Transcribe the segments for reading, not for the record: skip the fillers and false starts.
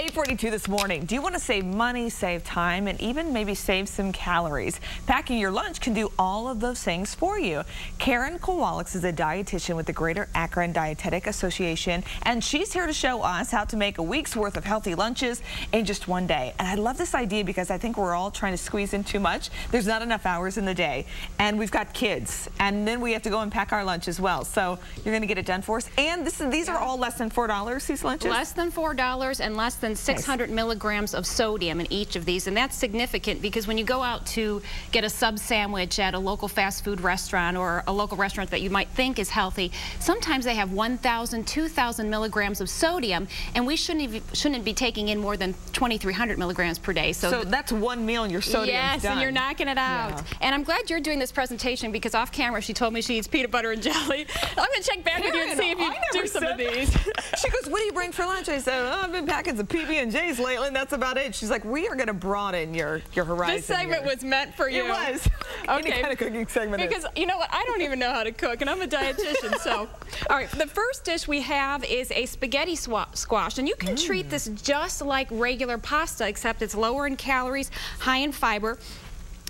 8:42 this morning. Do you want to save money, save time, and even maybe save some calories? Packing your lunch can do all of those things for you. Kawolics is a dietitian with the Greater Akron Dietetic Association, and she's here to show us how to make a week's worth of healthy lunches in just one day. And I love this idea because I think we're all trying to squeeze in too much. There's not enough hours in the day, and we've got kids, and then we have to go and pack our lunch as well. So you're going to get it done for us. And these are all less than $4, these lunches? Less than $4 and less than 600 milligrams of sodium in each of these, and that's significant because when you go out to get a sub sandwich at a local fast food restaurant or a local restaurant that you might think is healthy, sometimes they have 1,000, 2,000 milligrams of sodium, and we shouldn't be taking in more than 2,300 milligrams per day. So that's one meal and your sodium's yes, done. And you're knocking it out. Yeah. And I'm glad you're doing this presentation because off camera she told me she eats peanut butter and jelly. I'm going to check back with you and see if you do some of these. She goes, what do you bring for lunch? I said, oh, I've been packing some PB&Js lately, and that's about it. She's like, we are going to broaden your horizon. This segment was meant for you. It was. Okay. Any kind of cooking segment. Because you know what? I don't even know how to cook, and I'm a dietitian. So, all right, the first dish we have is a spaghetti squash, and you can treat this just like regular pasta, except it's lower in calories, high in fiber.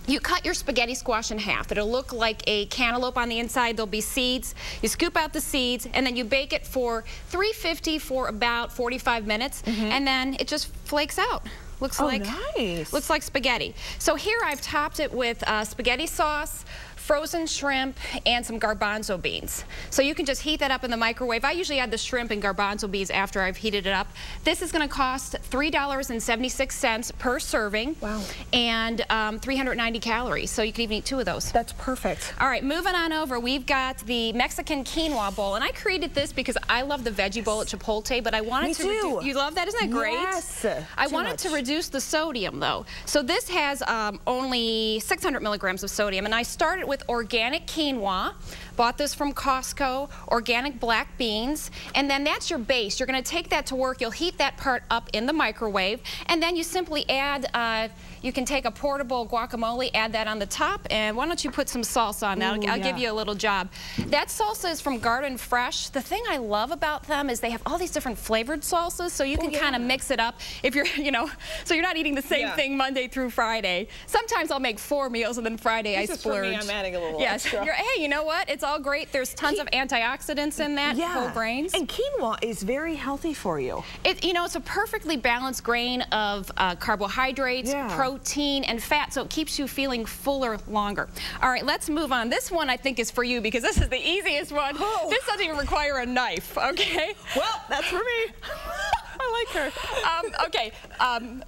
You cut your spaghetti squash in half. It'll look like a cantaloupe on the inside. There'll be seeds. You scoop out the seeds, and then you bake it for 350 for about 45 minutes, and then it just flakes out. Looks like spaghetti. So here I've topped it with spaghetti sauce, frozen shrimp, and some garbanzo beans. So you can just heat that up in the microwave. I usually add the shrimp and garbanzo beans after I've heated it up. This is going to cost $3.76 per serving. Wow. And 390 calories, so you can even eat 2 of those. That's perfect. All right, moving on over, we've got the Mexican quinoa bowl, and I created this because I love the veggie bowl at Chipotle, but I wanted to reduce. You love that? Isn't that great? Yes. I wanted to reduce the sodium, though. So this has only 600 milligrams of sodium, and I started with organic quinoa. Bought this from Costco, organic black beans, and then that's your base. You're going to take that to work. You'll heat that part up in the microwave, and then you simply add, you can take a portable guacamole, add that on the top, and why don't you put some salsa on that? I'll give you a little job. That salsa is from Garden Fresh. The thing I love about them is they have all these different flavored salsas, so you can kind of mix it up if you're, so you're not eating the same thing Monday through Friday. Sometimes I'll make 4 meals, and then Friday I splurge. For me, I'm adding a little extra. Hey, you know what? It's all great. There's tons of antioxidants in that, whole grains. And quinoa is very healthy for you. It's a perfectly balanced grain of carbohydrates, protein, and fat, so it keeps you feeling fuller longer. All right, let's move on. This one I think is for you because this is the easiest one. This doesn't even require a knife, okay? Well, that's for me. I like her.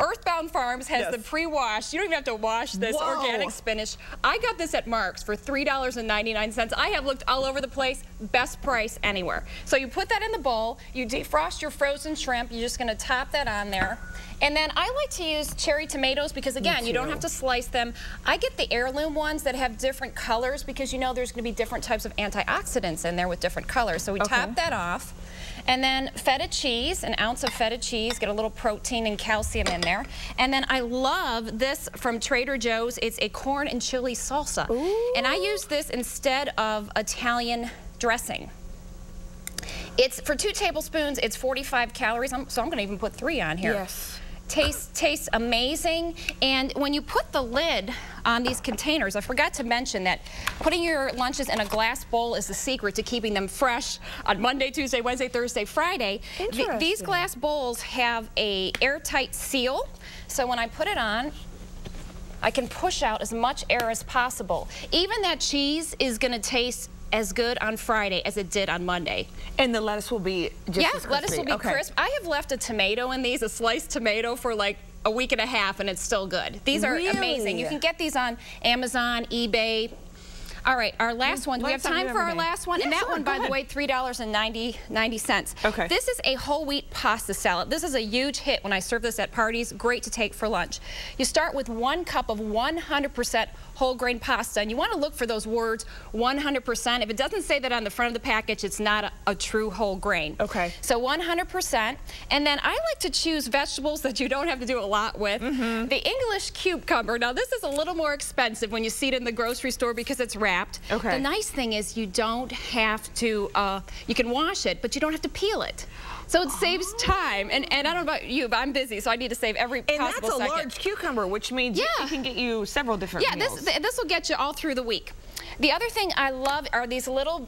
Earthbound Farms has the pre-washed. You don't even have to wash this organic spinach. I got this at Mark's for $3.99. I have looked all over the place. Best price anywhere. So you put that in the bowl. You defrost your frozen shrimp. You're just going to top that on there. And then I like to use cherry tomatoes because, again, you don't have to slice them. I get the heirloom ones that have different colors because there's going to be different types of antioxidants in there with different colors. So we top that off. And then feta cheese, an ounce of feta cheese, get a little protein and calcium in there. And then I love this from Trader Joe's. It's a corn and chili salsa. And I use this instead of Italian dressing. It's for 2 tablespoons, it's 45 calories, so I'm going to even put 3 on here. Yes. Tastes amazing, and when you put the lid on these containers, I forgot to mention that putting your lunches in a glass bowl is the secret to keeping them fresh on Monday, Tuesday, Wednesday, Thursday, Friday. These glass bowls have a airtight seal, so when I put it on, I can push out as much air as possible. Even that cheese is going to taste as good on Friday as it did on Monday. And the lettuce will be just as crispy. Lettuce will be crisp. I have left a tomato in these, a sliced tomato, for like a week and a half, and it's still good. These are amazing. You can get these on Amazon, eBay. All right, our last one. Do we have time for our last one? And that one, by the way, $3.90. Okay. This is a whole wheat pasta salad. This is a huge hit when I serve this at parties. Great to take for lunch. You start with 1 cup of 100% whole grain pasta, and you want to look for those words 100%. If it doesn't say that on the front of the package, it's not a true whole grain. Okay. So 100%. And then I like to choose vegetables that you don't have to do a lot with. The English cucumber. Now this is a little more expensive when you see it in the grocery store because it's red. wrapped. Okay. The nice thing is you don't have to, you can wash it, but you don't have to peel it. So it saves time. And I don't know about you, but I'm busy, so I need to save every possible second. And that's a large cucumber, which means it can get you several different meals. Yeah, this will get you all through the week. The other thing I love are these little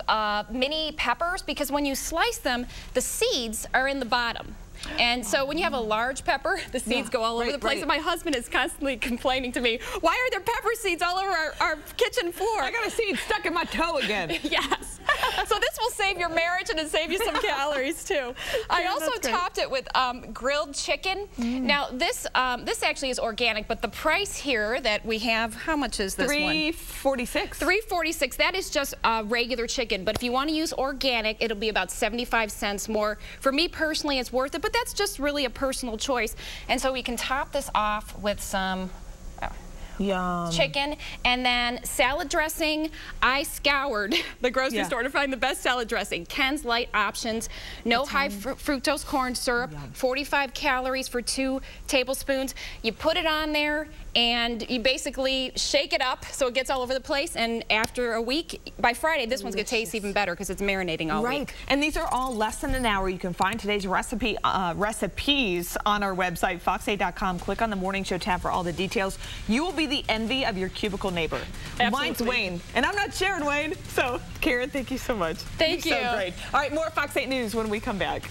mini peppers, because when you slice them, the seeds are in the bottom. And so when you have a large pepper, the seeds go all over the place. And my husband is constantly complaining to me, why are there pepper seeds all over our kitchen floor? I got a seed stuck in my toe again. Yes. So this will save your marriage and it'll save you some calories too. I also topped it with grilled chicken. Now this actually is organic, but the price here that we have, how much is this one? $3.46. $3.46. That is just regular chicken. But if you want to use organic, it'll be about 75 cents more. For me personally, it's worth it, but that's just really a personal choice. And so we can top this off with some chicken, and then salad dressing. I scoured the grocery store to find the best salad dressing. Ken's Light Options, no high fructose corn syrup, 45 calories for 2 tablespoons. You put it on there and you basically shake it up so it gets all over the place, and after a week, by Friday, this one's going to taste even better because it's marinating all week. And these are all less than an hour. You can find today's recipes on our website, fox8.com. Click on the Morning Show tab for all the details. You will be the envy of your cubicle neighbor. Absolutely. Mine's Wayne, and I'm not Sharon, Wayne. So, Karen, thank you so much. Thank you. So great. All right, more Fox 8 News when we come back.